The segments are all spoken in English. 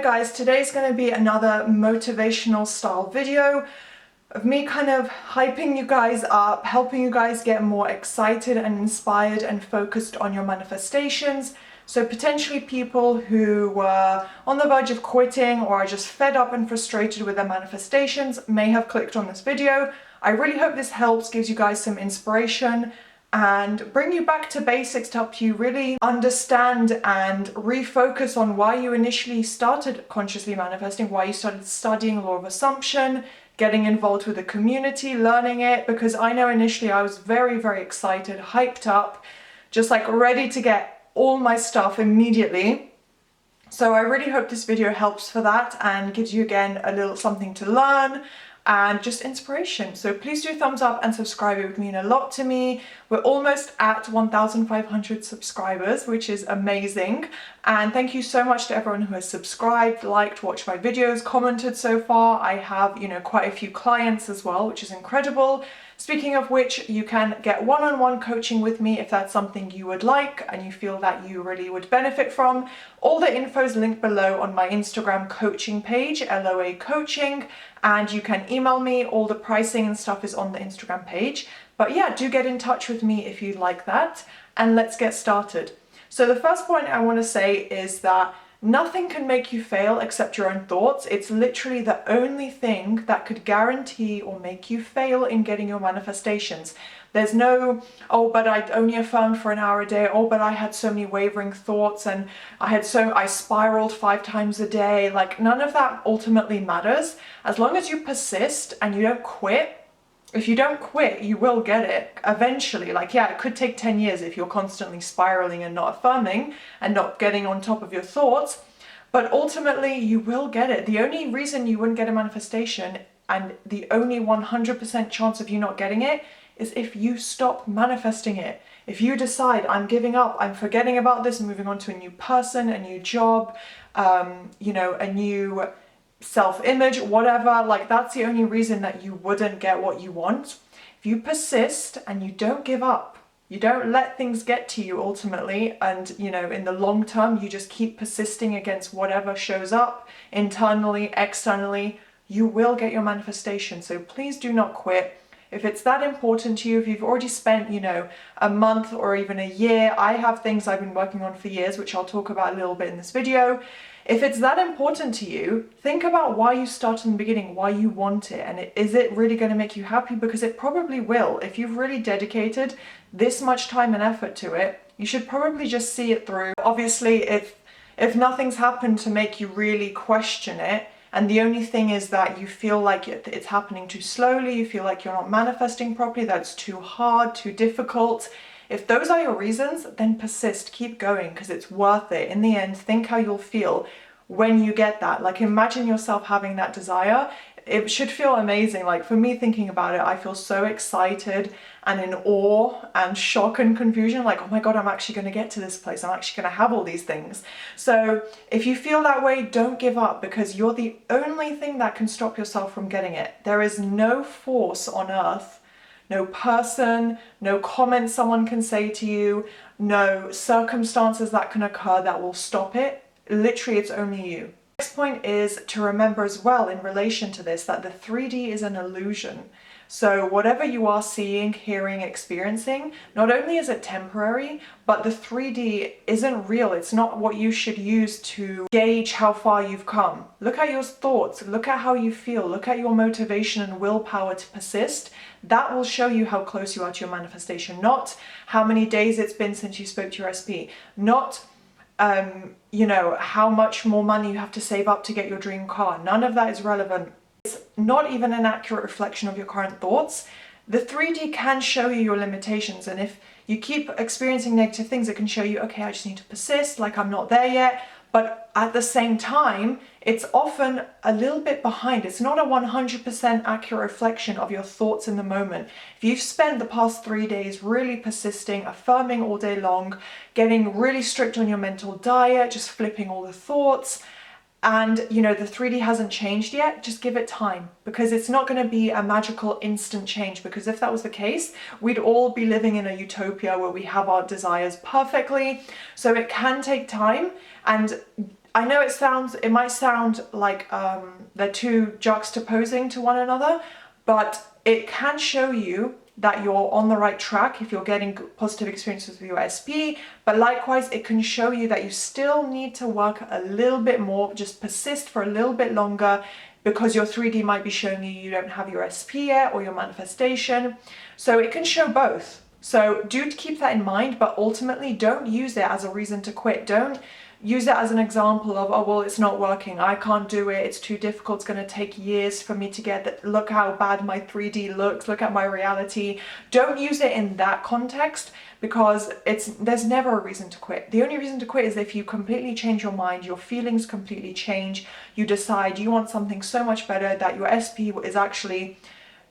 Hi guys, today's going to be another motivational style video of me kind of hyping you guys up, helping you guys get more excited and inspired and focused on your manifestations. So potentially people who were on the verge of quitting or are just fed up and frustrated with their manifestations may have clicked on this video. I really hope this helps, gives you guys some inspiration and bring you back to basics to help you really understand and refocus on why you initially started consciously manifesting, why you started studying law of assumption, getting involved with the community, learning it, because I know initially I was very, very excited, hyped up, just like ready to get all my stuff immediately. So I really hope this video helps for that and gives you again a little something to learn and just inspiration. So please do thumbs up and subscribe, it would mean a lot to me. We're almost at 1,500 subscribers, which is amazing. And thank you so much to everyone who has subscribed, liked, watched my videos, commented so far. I have, quite a few clients as well, which is incredible. Speaking of which, you can get one-on-one coaching with me if that's something you would like and you feel that you really would benefit from. All the info is linked below on my Instagram coaching page, LOA Coaching, and you can email me. All the pricing and stuff is on the Instagram page. But yeah, do get in touch with me if you'd like that, and let's get started. So the first point I want to say is that nothing can make you fail except your own thoughts. It's literally the only thing that could guarantee or make you fail in getting your manifestations. There's no, oh, but I only affirmed for an hour a day. Oh, but I had so many wavering thoughts and I spiraled 5 times a day. Like, none of that ultimately matters. As long as you persist and you don't quit. If you don't quit, you will get it eventually. Like, yeah, it could take 10 years if you're constantly spiraling and not affirming and not getting on top of your thoughts, but ultimately you will get it. The only reason you wouldn't get a manifestation and the only 100% chance of you not getting it is if you stop manifesting it. If you decide, I'm giving up, I'm forgetting about this, moving on to a new person, a new job, a new self-image, whatever, like that's the only reason that you wouldn't get what you want. If you persist and you don't give up, you don't let things get to you ultimately, and in the long term you just keep persisting against whatever shows up internally, externally, you will get your manifestation. So please do not quit. If it's that important to you, if you've already spent, a month or even a year, I have things I've been working on for years, which I'll talk about a little bit in this video. If it's that important to you, think about why you started in the beginning, why you want it, and is it really going to make you happy? Because it probably will. If you've really dedicated this much time and effort to it, you should probably just see it through. Obviously, if nothing's happened to make you really question it, and the only thing is that you feel like it's happening too slowly, you feel like you're not manifesting properly, that's too hard, too difficult. If those are your reasons, then persist, keep going, because it's worth it. In the end, think how you'll feel when you get that. Like, imagine yourself having that desire. It should feel amazing. Like, for me, thinking about it, I feel so excited and in awe and shock and confusion. Like, oh my God, I'm actually going to get to this place. I'm actually going to have all these things. So if you feel that way, don't give up, because you're the only thing that can stop yourself from getting it. There is no force on earth, no person, no comment someone can say to you, no circumstances that can occur that will stop it. Literally, it's only you. Next point is to remember as well in relation to this that the 3D is an illusion. So whatever you are seeing, hearing, experiencing, not only is it temporary, but the 3D isn't real. It's not what you should use to gauge how far you've come. Look at your thoughts, look at how you feel, look at your motivation and willpower to persist. That will show you how close you are to your manifestation, not how many days it's been since you spoke to your SP, not how much more money you have to save up to get your dream car. None of that is relevant. It's not even an accurate reflection of your current thoughts. The 3D can show you your limitations, and if you keep experiencing negative things, it can show you, okay, I just need to persist, like I'm not there yet. But at the same time, it's often a little bit behind. It's not a 100% accurate reflection of your thoughts in the moment. If you've spent the past 3 days really persisting, affirming all day long, getting really strict on your mental diet, just flipping all the thoughts, and the 3D hasn't changed yet, just give it time, because it's not going to be a magical instant change, because if that was the case, we'd all be living in a utopia where we have our desires perfectly. So it can take time, and I know it might sound like they're too juxtaposing to one another, but it can show you that you're on the right track if you're getting positive experiences with your SP, but likewise it can show you that you still need to work a little bit more, just persist for a little bit longer, because your 3D might be showing you don't have your SP yet or your manifestation. So it can show both. So do keep that in mind, but ultimately don't use it as a reason to quit. Don't use it as an example of, oh, well, it's not working, I can't do it, it's too difficult, it's going to take years for me to get that, look how bad my 3D looks, look at my reality. Don't use it in that context, because there's never a reason to quit. The only reason to quit is if you completely change your mind, your feelings completely change, you decide you want something so much better that your SP is actually,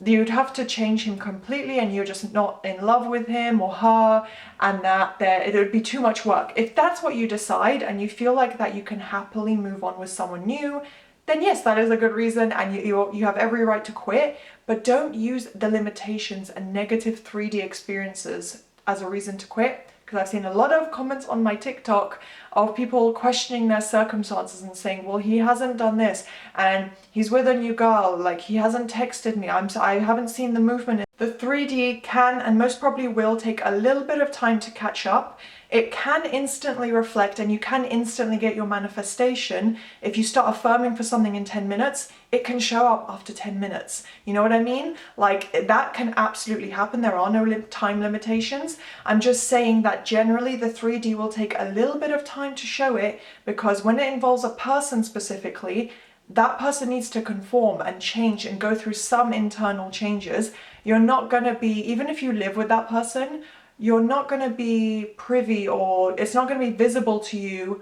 you'd have to change him completely and you're just not in love with him or her, and that it would be too much work. If that's what you decide and you feel like that you can happily move on with someone new, then yes, that is a good reason, and you have every right to quit. But don't use the limitations and negative 3D experiences as a reason to quit, because I've seen a lot of comments on my TikTok of people questioning their circumstances and saying, well, he hasn't done this and he's with a new girl, like he hasn't texted me, I haven't seen the movement. The 3D can and most probably will take a little bit of time to catch up. It can instantly reflect and you can instantly get your manifestation. If you start affirming for something in 10 minutes, it can show up after 10 minutes. You know what I mean? Like, that can absolutely happen. There are no time limitations. I'm just saying that generally the 3D will take a little bit of time to show it, because when it involves a person specifically, that person needs to conform and change and go through some internal changes. You're not going to be, even if you live with that person, you're not going to be privy, or it's not going to be visible to you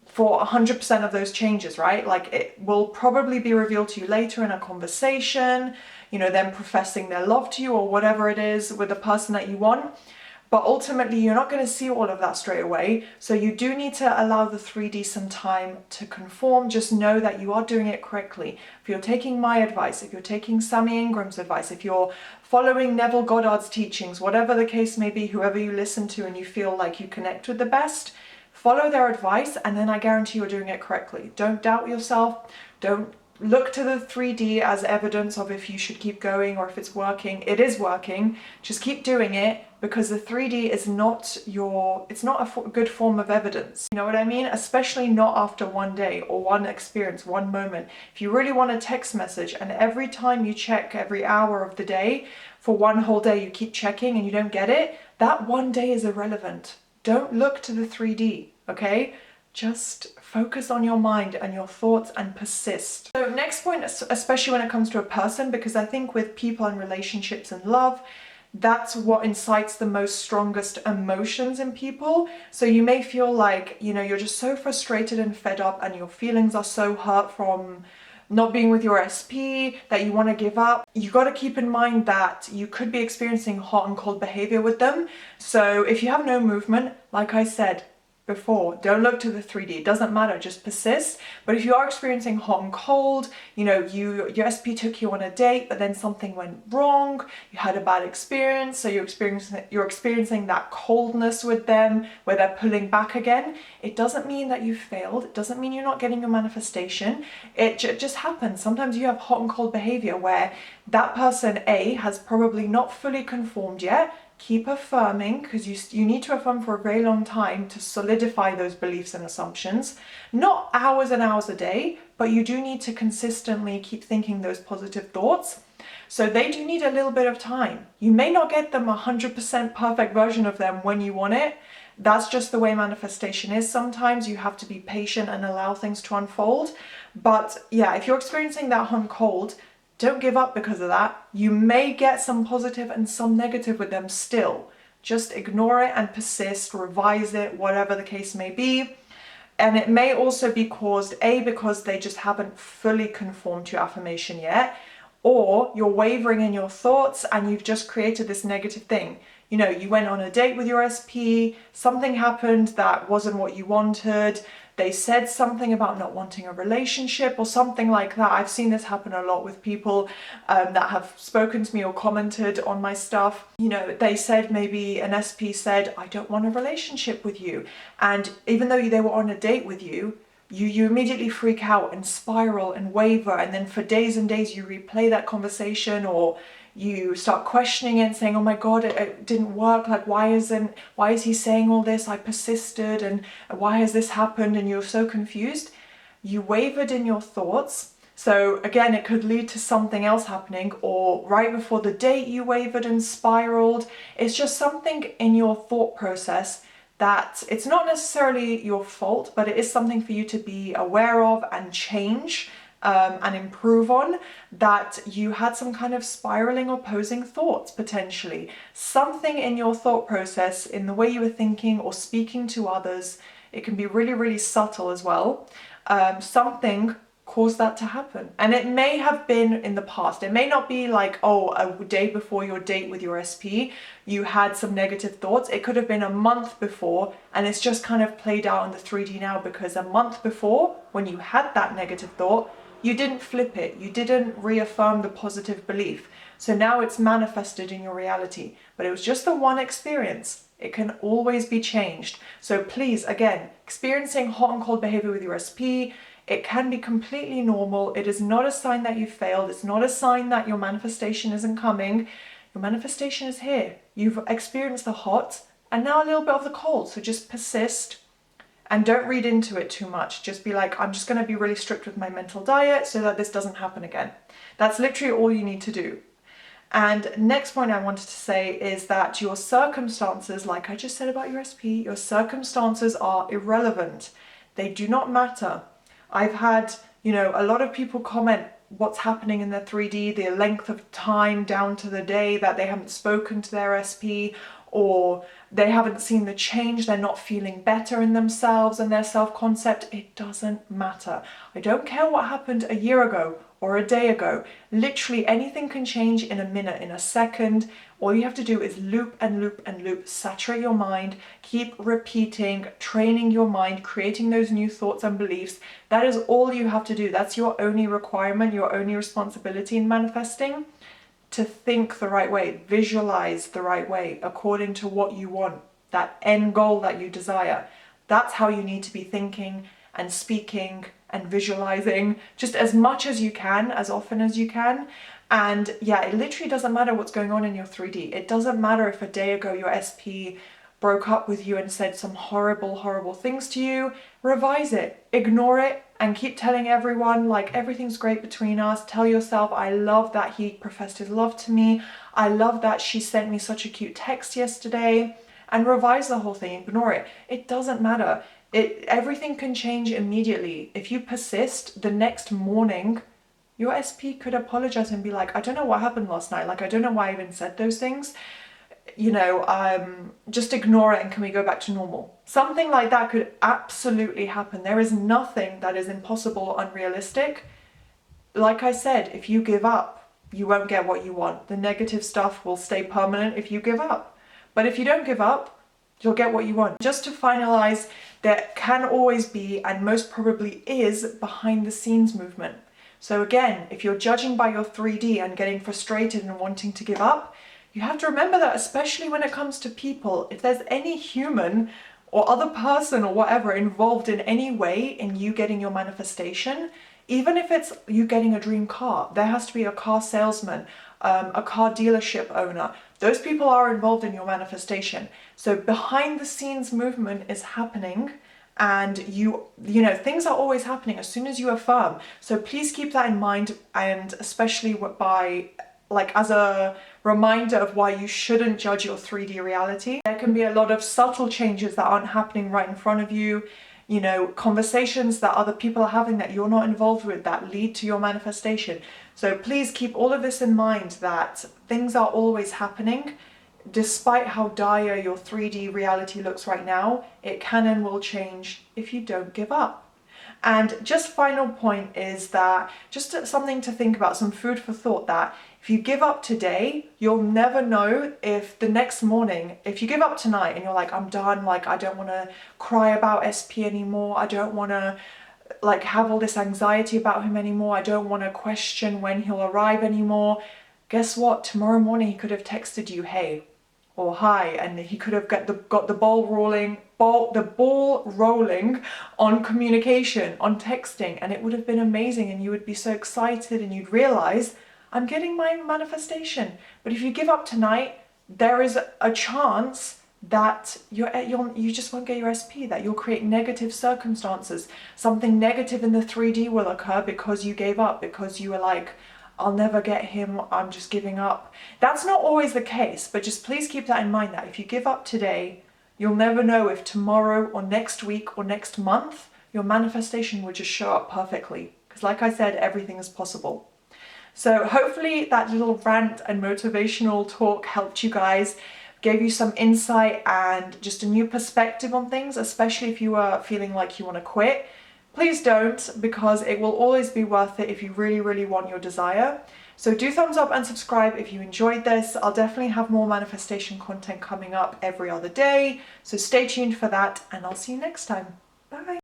for 100% of those changes, right? Like, it will probably be revealed to you later in a conversation, you know, them professing their love to you or whatever it is with the person that you want. But ultimately, you're not going to see all of that straight away. So you do need to allow the 3D some time to conform. Just know that you are doing it correctly. If you're taking my advice, if you're taking Sammy Ingram's advice, if you're following Neville Goddard's teachings, whatever the case may be, whoever you listen to and you feel like you connect with the best, follow their advice, and then I guarantee you're doing it correctly. Don't doubt yourself. Don't look to the 3D as evidence of if you should keep going or if it's working. It is working. Just keep doing it, because the 3D is not it's not a good form of evidence. You know what I mean? Especially not after one day or one experience, one moment. If you really want a text message and every time you check every hour of the day, for one whole day you keep checking and you don't get it, that one day is irrelevant. Don't look to the 3D, okay? Just focus on your mind and your thoughts and persist. So next point, especially when it comes to a person, because I think with people and relationships and love, that's what incites the most strongest emotions in people. So you may feel like, you know, you're just so frustrated and fed up and your feelings are so hurt from not being with your SP that you want to give up. You got to keep in mind that you could be experiencing hot and cold behavior with them. So if you have no movement, like I said before, don't look to the 3D. It doesn't matter, just persist. But if you are experiencing hot and cold, you know, your SP took you on a date, but then something went wrong, you had a bad experience, so you're experiencing that coldness with them where they're pulling back again. It doesn't mean that you failed. It doesn't mean you're not getting your manifestation. It just happens. Sometimes you have hot and cold behavior where that person A has probably not fully conformed yet. Keep affirming, because you need to affirm for a very long time to solidify those beliefs and assumptions. Not hours and hours a day, but you do need to consistently keep thinking those positive thoughts. So they do need a little bit of time. You may not get them 100% perfect version of them when you want it. That's just the way manifestation is. Sometimes you have to be patient and allow things to unfold. But yeah, if you're experiencing that hot and cold, don't give up because of that. You may get some positive and some negative with them still. Just ignore it and persist, revise it, whatever the case may be. And it may also be caused, A, because they just haven't fully conformed to your affirmation yet, or you're wavering in your thoughts and you've just created this negative thing. You know, you went on a date with your SP, something happened that wasn't what you wanted, they said something about not wanting a relationship or something like that. I've seen this happen a lot with people that have spoken to me or commented on my stuff. You know, they said, maybe an SP said, I don't want a relationship with you. And even though they were on a date with you, you immediately freak out and spiral and waver, and then for days and days you replay that conversation, or you start questioning it and saying, oh my god, it didn't work, like why is he saying all this, I persisted, and why has this happened, and you're so confused. You wavered in your thoughts. So again, it could lead to something else happening, or right before the date you wavered and spiraled. It's just something in your thought process that it's not necessarily your fault, but it is something for you to be aware of and change and improve on, that you had some kind of spiraling or opposing thoughts potentially. Something in your thought process, in the way you were thinking or speaking to others, it can be really, really subtle as well. Something caused that to happen. And it may have been in the past. It may not be like, oh, a day before your date with your SP, you had some negative thoughts. It could have been a month before, and it's just kind of played out in the 3D now, because a month before, when you had that negative thought, you didn't flip it. You didn't reaffirm the positive belief. So now it's manifested in your reality. But it was just the one experience. It can always be changed. So please, again, experiencing hot and cold behavior with your SP, it can be completely normal. It is not a sign that you failed. It's not a sign that your manifestation isn't coming. Your manifestation is here. You've experienced the hot and now a little bit of the cold. So just persist and don't read into it too much. Just be like, I'm just going to be really strict with my mental diet so that this doesn't happen again. That's literally all you need to do. And next point I wanted to say is that your circumstances, like I just said about your SP, your circumstances are irrelevant. They do not matter. I've had, a lot of people comment what's happening in their 3D, the length of time down to the day that they haven't spoken to their SP, or they haven't seen the change, they're not feeling better in themselves and their self-concept. It doesn't matter. I don't care what happened a year ago or a day ago. Literally anything can change in a minute, in a second. All you have to do is loop and loop and loop, saturate your mind, keep repeating, training your mind, creating those new thoughts and beliefs. That is all you have to do. That's your only requirement, your only responsibility in manifesting. To think the right way, visualize the right way, according to what you want, that end goal that you desire. That's how you need to be thinking and speaking and visualizing, just as much as you can, as often as you can. And yeah, it literally doesn't matter what's going on in your 3D. It doesn't matter if a day ago your SP broke up with you and said some horrible, horrible things to you. Revise it, ignore it, and keep telling everyone like everything's great between us. Tell yourself, I love that he professed his love to me. I love that she sent me such a cute text yesterday. And revise the whole thing, ignore it. It doesn't matter. Everything can change immediately. If you persist, the next morning, your SP could apologize and be like, I don't know what happened last night. Like, I don't know why I even said those things. Just ignore it and can we go back to normal? Something like that could absolutely happen. There is nothing that is impossible or unrealistic. Like I said, if you give up, you won't get what you want. The negative stuff will stay permanent if you give up. But if you don't give up, you'll get what you want. Just to finalize, there can always be, and most probably is, behind the scenes movement. So again, if you're judging by your 3D and getting frustrated and wanting to give up, you have to remember that, especially when it comes to people, if there's any human or other person or whatever involved in any way in you getting your manifestation, even if it's you getting a dream car, there has to be a car salesman, a car dealership owner. Those people are involved in your manifestation. So behind the scenes movement is happening, and things are always happening as soon as you affirm. So please keep that in mind, and especially as a reminder of why you shouldn't judge your 3D reality. There can be a lot of subtle changes that aren't happening right in front of you, conversations that other people are having that you're not involved with that lead to your manifestation. So please keep all of this in mind, that things are always happening. Despite how dire your 3D reality looks right now, it can and will change if you don't give up. And just final point is that, just something to think about, some food for thought, that if you give up today, you'll never know if the next morning, if you give up tonight and you're like, I'm done, like I don't want to cry about SP anymore, I don't want to have all this anxiety about him anymore, I don't want to question when he'll arrive anymore. Guess what? Tomorrow morning he could have texted you, hey, or hi, and he could have got the ball rolling on communication, on texting, and it would have been amazing, and you would be so excited and you'd realize, I'm getting my manifestation. But if you give up tonight, there is a chance that you just won't get your SP, that you'll create negative circumstances. Something negative in the 3D will occur because you gave up, because you were like, I'll never get him, I'm just giving up. That's not always the case, but just please keep that in mind, that if you give up today, you'll never know if tomorrow or next week or next month, your manifestation will just show up perfectly. Because like I said, everything is possible. So hopefully that little rant and motivational talk helped you guys, gave you some insight and just a new perspective on things, especially if you are feeling like you want to quit. Please don't, because it will always be worth it if you really, really want your desire. So do thumbs up and subscribe if you enjoyed this. I'll definitely have more manifestation content coming up every other day. So stay tuned for that, and I'll see you next time. Bye.